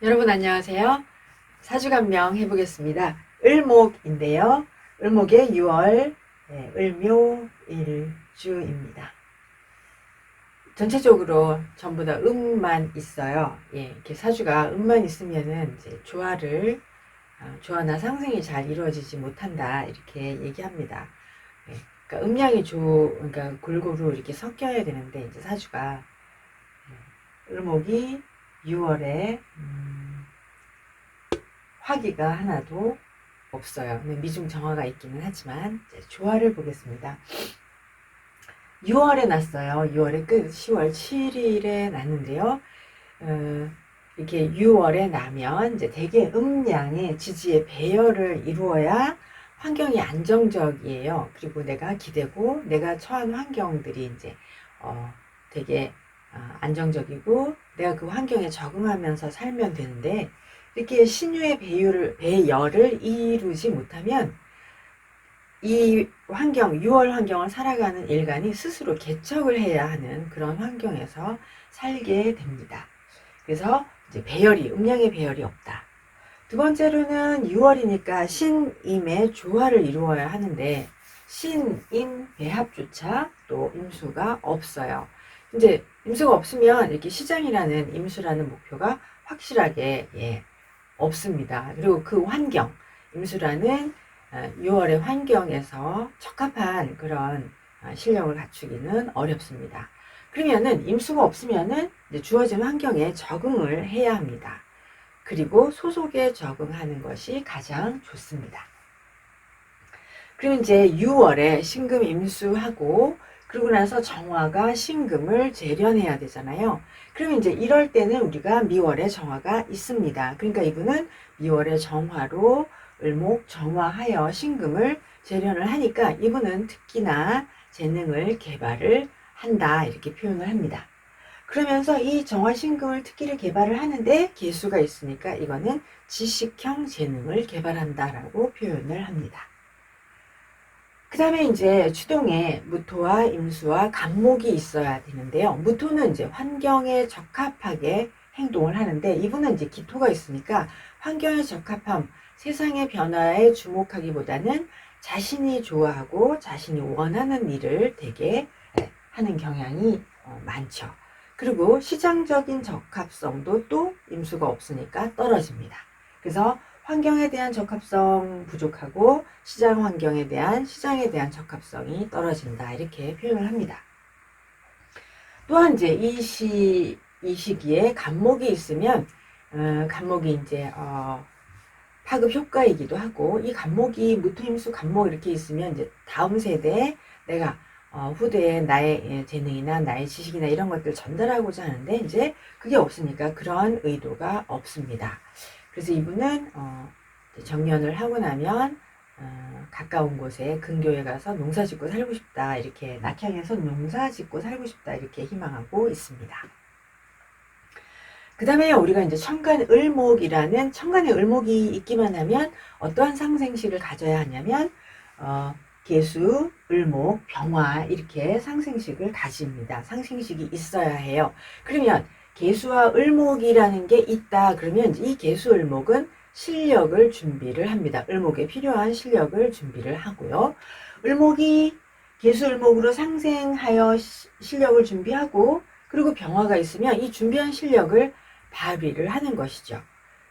여러분 안녕하세요. 사주간명 해보겠습니다. 을목인데요. 을목의 6월 을묘일주입니다. 전체적으로 전부 다 음만 있어요. 이렇게 사주가 음만 있으면은 이제 조화나 상승이 잘 이루어지지 못한다 이렇게 얘기합니다. 그러니까 그러니까 골고루 이렇게 섞여야 되는데 이제 사주가 을목이 6월에 화기가 하나도 없어요. 미중 정화가 있기는 하지만 조화를 보겠습니다. 6월에 났어요. 6월의 끝 10월 7일에 났는데요. 이렇게 6월에 나면 이제 대개 음양의 지지의 배열을 이루어야 환경이 안정적이에요. 그리고 내가 기대고 내가 처한 환경들이 이제 되게 안정적이고 내가 그 환경에 적응하면서 살면 되는데 이렇게 신유의 배열을 이루지 못하면 이 환경, 6월 환경을 살아가는 일간이 스스로 개척을 해야 하는 그런 환경에서 살게 됩니다. 그래서 이제 음양의 배열이 없다. 두 번째로는 6월이니까 신임의 조화를 이루어야 하는데 신임 배합조차 또 임수가 없어요. 이제 임수가 없으면 이렇게 시장이라는 임수라는 목표가 확실하게 없습니다. 그리고 그 환경, 임수라는 6월의 환경에서 적합한 그런 실력을 갖추기는 어렵습니다. 그러면은 임수가 없으면은 주어진 환경에 적응을 해야 합니다. 그리고 소속에 적응하는 것이 가장 좋습니다. 그리고 이제 6월에 신금 임수하고 그러고 나서 정화가 신금을 재련해야 되잖아요. 그러면 이제 이럴 때는 우리가 미월에 정화가 있습니다. 그러니까 이분은 미월에 정화로 을목 정화하여 신금을 재련을 하니까 이분은 특기나 재능을 개발을 한다 이렇게 표현을 합니다. 그러면서 이 정화신금을 특기를 개발을 하는데 개수가 있으니까 이거는 지식형 재능을 개발한다라고 표현을 합니다. 그 다음에 이제 추동에 무토와 임수와 간목이 있어야 되는데요. 무토는 이제 환경에 적합하게 행동을 하는데 이분은 이제 기토가 있으니까 환경에 적합함, 세상의 변화에 주목하기보다는 자신이 좋아하고 자신이 원하는 일을 되게 하는 경향이 많죠. 그리고 시장적인 적합성도 또 임수가 없으니까 떨어집니다. 그래서 환경에 대한 적합성 부족하고 시장에 대한 적합성이 떨어진다 이렇게 표현을 합니다. 또한 이제 이 시기에 간목이 있으면 간목이 이제 파급 효과이기도 하고 이 간목이 무토임수 간목 이렇게 있으면 이제 다음 세대에 내가 후대에 나의 재능이나 나의 지식이나 이런 것들 전달하고자 하는데 이제 그게 없으니까 그런 의도가 없습니다. 그래서 이분은 정년을 하고 나면 가까운 곳에 근교에 가서 농사 짓고 살고 싶다 이렇게 낙향에서 농사 짓고 살고 싶다 이렇게 희망하고 있습니다. 그 다음에 우리가 이제 천간의 을목이 있기만 하면 어떠한 상생식을 가져야 하냐면 개수, 을목, 병화 이렇게 상생식을 가집니다. 상생식이 있어야 해요. 그러면 개수와 을목이라는 게 있다. 그러면 이 개수, 을목은 실력을 준비를 합니다. 을목에 필요한 실력을 준비를 하고요. 을목이 개수, 을목으로 상생하여 실력을 준비하고 그리고 병화가 있으면 이 준비한 실력을 발휘를 하는 것이죠.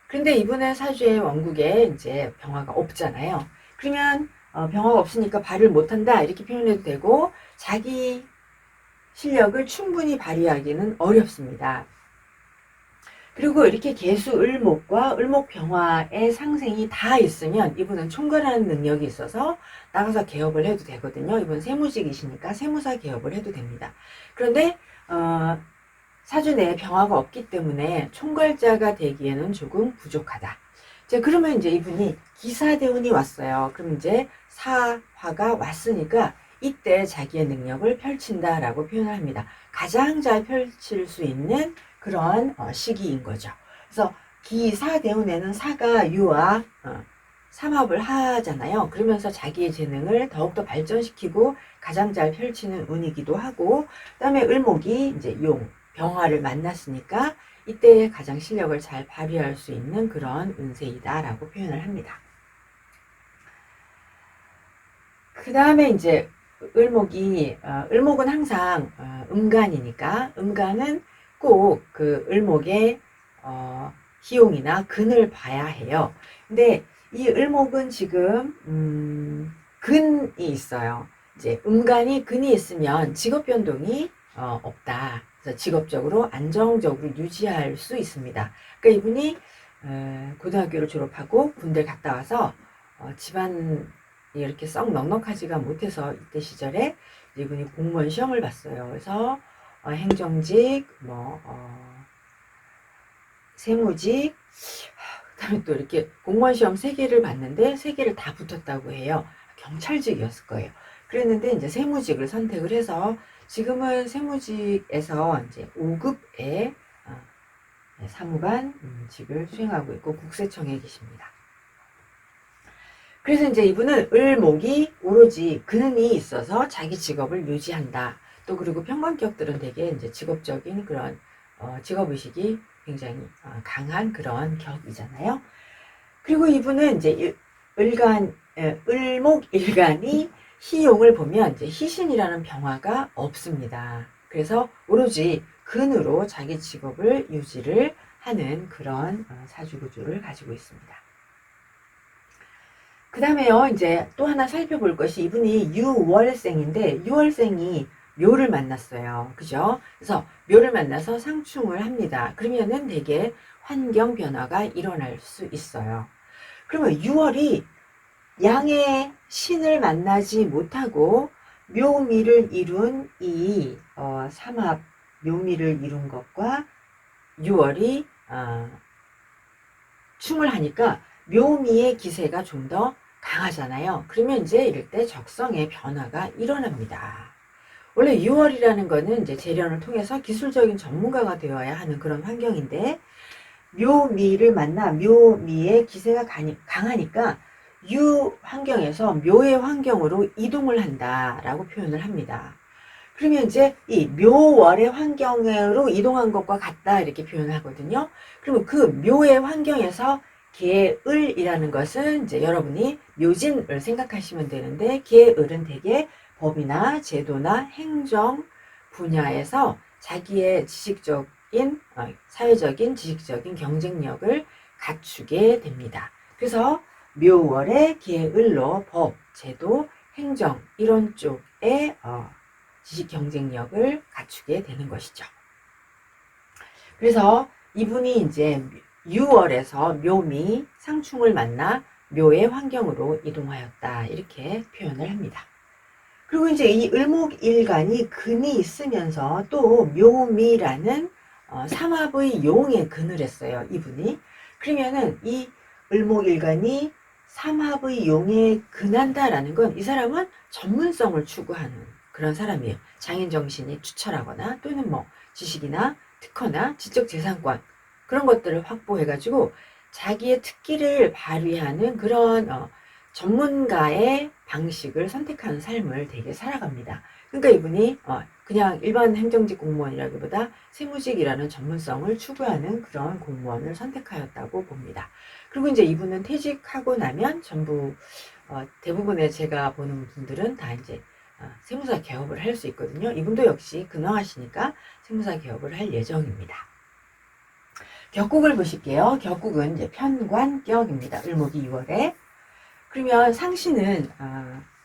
그런데 이분의 사주의 원국에 이제 병화가 없잖아요. 그러면 병화가 없으니까 발휘를 못한다 이렇게 표현해도 되고 자기 실력을 충분히 발휘하기는 어렵습니다. 그리고 이렇게 개수 을목과 을목 병화의 상생이 다 있으면 이분은 총괄하는 능력이 있어서 나가서 개업을 해도 되거든요. 이분 세무직이시니까 세무사 개업을 해도 됩니다. 그런데 사주 내에 병화가 없기 때문에 총괄자가 되기에는 조금 부족하다. 그러면 이제 이분이 기사대운이 왔어요. 그럼 이제 사화가 왔으니까 이때 자기의 능력을 펼친다라고 표현을 합니다. 가장 잘 펼칠 수 있는 그런 시기인 거죠. 그래서 기사대운에는 사가 유와 삼합을 하잖아요. 그러면서 자기의 재능을 더욱더 발전시키고 가장 잘 펼치는 운이기도 하고, 그 다음에 을목이 이제 용, 병화를 만났으니까 이때 가장 실력을 잘 발휘할 수 있는 그런 운세이다 라고 표현을 합니다. 그 다음에 이제 을목은 항상 음간이니까 음간은 꼭 그 을목의 기용이나 근을 봐야 해요. 근데 이 을목은 지금 근이 있어요. 이제 음간이 근이 있으면 직업 변동이 없다. 그래서 직업적으로 안정적으로 유지할 수 있습니다. 그러니까 이분이 고등학교를 졸업하고 군대를 갔다 와서 집안 이렇게 썩 넉넉하지가 못해서 이때 시절에 이분이 공무원 시험을 봤어요. 그래서 행정직, 세무직, 그다음에 또 이렇게 공무원 시험 3개를 봤는데 3개를 다 붙었다고 해요. 경찰직이었을 거예요. 그랬는데 이제 세무직을 선택을 해서 지금은 세무직에서 이제 5급의 사무관직을 수행하고 있고 국세청에 계십니다. 그래서 이제 이분은 을목이 오로지 근이 있어서 자기 직업을 유지한다. 또 그리고 평관격들은 되게 이제 직업적인 그런 직업의식이 굉장히 강한 그런 격이잖아요. 그리고 이분은 이제 을목일간이 희용을 보면 이제 희신이라는 병화가 없습니다. 그래서 오로지 근으로 자기 직업을 유지를 하는 그런 사주구조를 가지고 있습니다. 그 다음에요, 이제 또 하나 살펴볼 것이 이분이 유월생인데, 유월생이 묘를 만났어요. 그죠? 그래서 묘를 만나서 상충을 합니다. 그러면은 되게 환경 변화가 일어날 수 있어요. 그러면 6월이 양의 신을 만나지 못하고 묘미를 이룬 이 삼합 묘미를 이룬 것과 6월이 충을 하니까 묘미의 기세가 좀 더 강하잖아요. 그러면 이제 이럴 때 적성의 변화가 일어납니다. 원래 6월이라는 거는 이제 재련을 통해서 기술적인 전문가가 되어야 하는 그런 환경인데 묘미를 만나 묘미의 기세가 강하니까 유 환경에서 묘의 환경으로 이동을 한다라고 표현을 합니다. 그러면 이제 이 묘월의 환경으로 이동한 것과 같다 이렇게 표현을 하거든요. 그러면 그 묘의 환경에서 계을이라는 것은 이제 여러분이 묘진을 생각하시면 되는데 계을은 되게 법이나 제도나 행정 분야에서 자기의 지식적인 사회적인 지식적인 경쟁력을 갖추게 됩니다. 그래서 묘월의 계을로 법, 제도, 행정 이런 쪽에 지식 경쟁력을 갖추게 되는 것이죠. 그래서 이분이 이제 6월에서 묘미 상충을 만나 묘의 환경으로 이동하였다 이렇게 표현을 합니다. 그리고 이제 이 을목일간이 근이 있으면서 또 묘미라는 삼합의 용에 근을 했어요. 이분이. 그러면은 이 을목일간이 삼합의 용에 근한다라는 건 이 사람은 전문성을 추구하는 그런 사람이에요. 장인정신이 투철하거나 또는 뭐 지식이나 특허나 지적재산권 그런 것들을 확보해가지고 자기의 특기를 발휘하는 그런 전문가의 방식을 선택하는 삶을 되게 살아갑니다. 그러니까 이분이 그냥 일반 행정직 공무원이라기보다 세무직이라는 전문성을 추구하는 그런 공무원을 선택하였다고 봅니다. 그리고 이제 이분은 퇴직하고 나면 전부 대부분의 제가 보는 분들은 다 이제 세무사 개업을 할 수 있거든요. 이분도 역시 근황하시니까 세무사 개업을 할 예정입니다. 격국을 보실게요. 격국은 이제 편관격입니다. 을목이 6월에. 그러면 상신은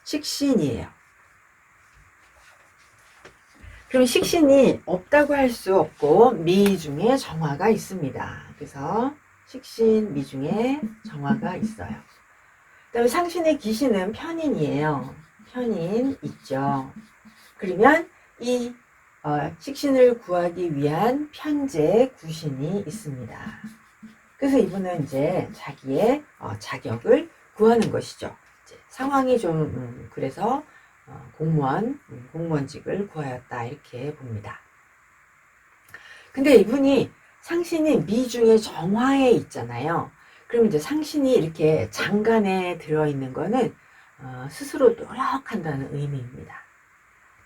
식신이에요. 그럼 식신이 없다고 할 수 없고 미중에 정화가 있습니다. 그래서 식신 미중에 정화가 있어요. 그다음에 상신의 기신은 편인이에요. 편인 있죠. 그러면 이 식신을 구하기 위한 편재 구신이 있습니다. 그래서 이분은 이제 자기의 자격을 구하는 것이죠. 이제 상황이 좀 그래서 공무원직을 구하였다 이렇게 봅니다. 근데 이분이 상신이 미중에 정화에 있잖아요. 그럼 이제 상신이 이렇게 장간에 들어있는 거는 스스로 노력한다는 의미입니다.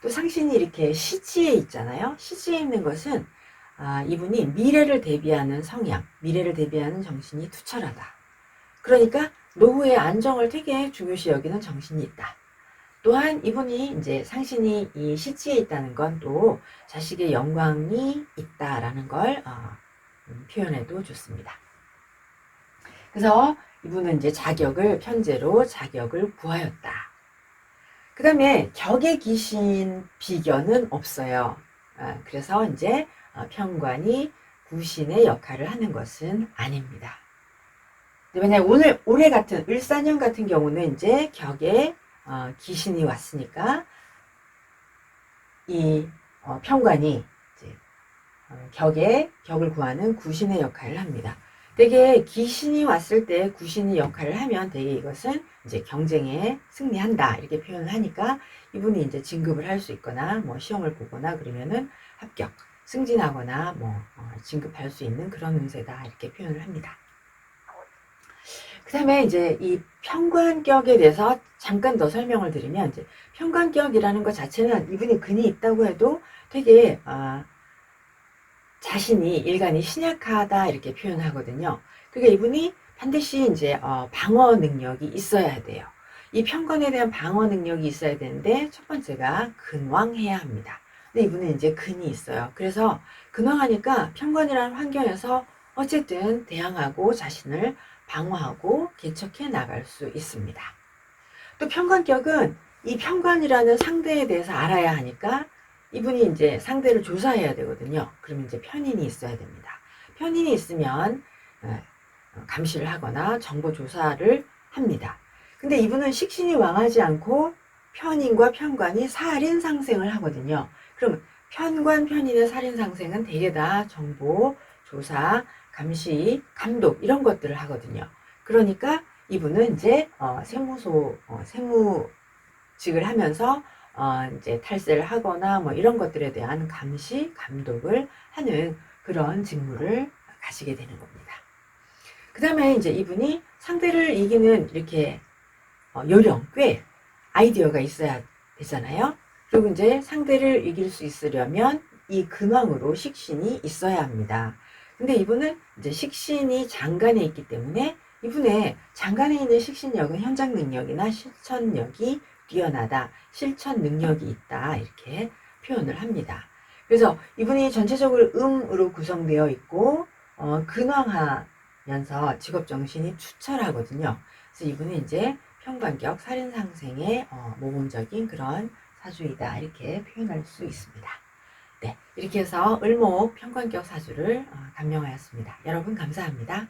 또 상신이 이렇게 시지에 있잖아요. 시지에 있는 것은 이분이 미래를 대비하는 성향, 미래를 대비하는 정신이 투철하다. 그러니까 노후의 안정을 되게 중요시 여기는 정신이 있다. 또한 이분이 이제 상신이 이 시지에 있다는 건 또 자식의 영광이 있다라는 걸 표현해도 좋습니다. 그래서 이분은 이제 편제로 자격을 구하였다. 그 다음에 격의 귀신 비견은 없어요. 그래서 이제 편관이 구신의 역할을 하는 것은 아닙니다. 만약 올해 같은 을사년 같은 경우는 이제 격에 귀신이 왔으니까 이 편관이 이제 격을 구하는 구신의 역할을 합니다. 되게 귀신이 왔을 때 구신이 역할을 하면 되게 이것은 이제 경쟁에 승리한다 이렇게 표현을 하니까 이분이 이제 진급을 할 수 있거나 뭐 시험을 보거나 그러면은 합격, 승진하거나 뭐 진급할 수 있는 그런 운세다 이렇게 표현을 합니다. 그 다음에 이제 이 편관격에 대해서 잠깐 더 설명을 드리면 이제 편관격이라는 것 자체는 이분이 근이 있다고 해도 되게 자신이 일간이 신약하다 이렇게 표현하거든요. 그러니까 이분이 반드시 이제 방어 능력이 있어야 돼요. 이 편관에 대한 방어 능력이 있어야 되는데 첫 번째가 근왕해야 합니다. 근데 이분은 이제 근이 있어요. 그래서 근왕하니까 편관이라는 환경에서 어쨌든 대항하고 자신을 방어하고 개척해 나갈 수 있습니다. 또 편관격은 이 편관이라는 상대에 대해서 알아야 하니까 이분이 이제 상대를 조사해야 되거든요. 그러면 이제 편인이 있어야 됩니다. 편인이 있으면 감시를 하거나 정보 조사를 합니다. 근데 이분은 식신이 왕하지 않고 편인과 편관이 살인상생을 하거든요. 그럼 편관, 편인의 살인상생은 대개 다 정보, 조사, 감시, 감독 이런 것들을 하거든요. 그러니까 이분은 이제 세무직을 하면서 이제 탈세를 하거나 뭐 이런 것들에 대한 감시, 감독을 하는 그런 직무를 가지게 되는 겁니다. 그 다음에 이제 이분이 상대를 이기는 이렇게 요령, 꽤 아이디어가 있어야 되잖아요. 그리고 이제 상대를 이길 수 있으려면 이 근왕으로 식신이 있어야 합니다. 근데 이분은 이제 식신이 장간에 있기 때문에 이분의 장간에 있는 식신력은 현장 능력이나 실천력이 뛰어나다, 실천 능력이 있다 이렇게 표현을 합니다. 그래서 이분이 전체적으로 음으로 구성되어 있고 근왕하면서 직업정신이 투철하거든요. 그래서 이분은 이제 편관격 살인상생의 모범적인 그런 사주이다 이렇게 표현할 수 있습니다. 네, 이렇게 해서 을목 편관격 사주를 감명하였습니다. 여러분 감사합니다.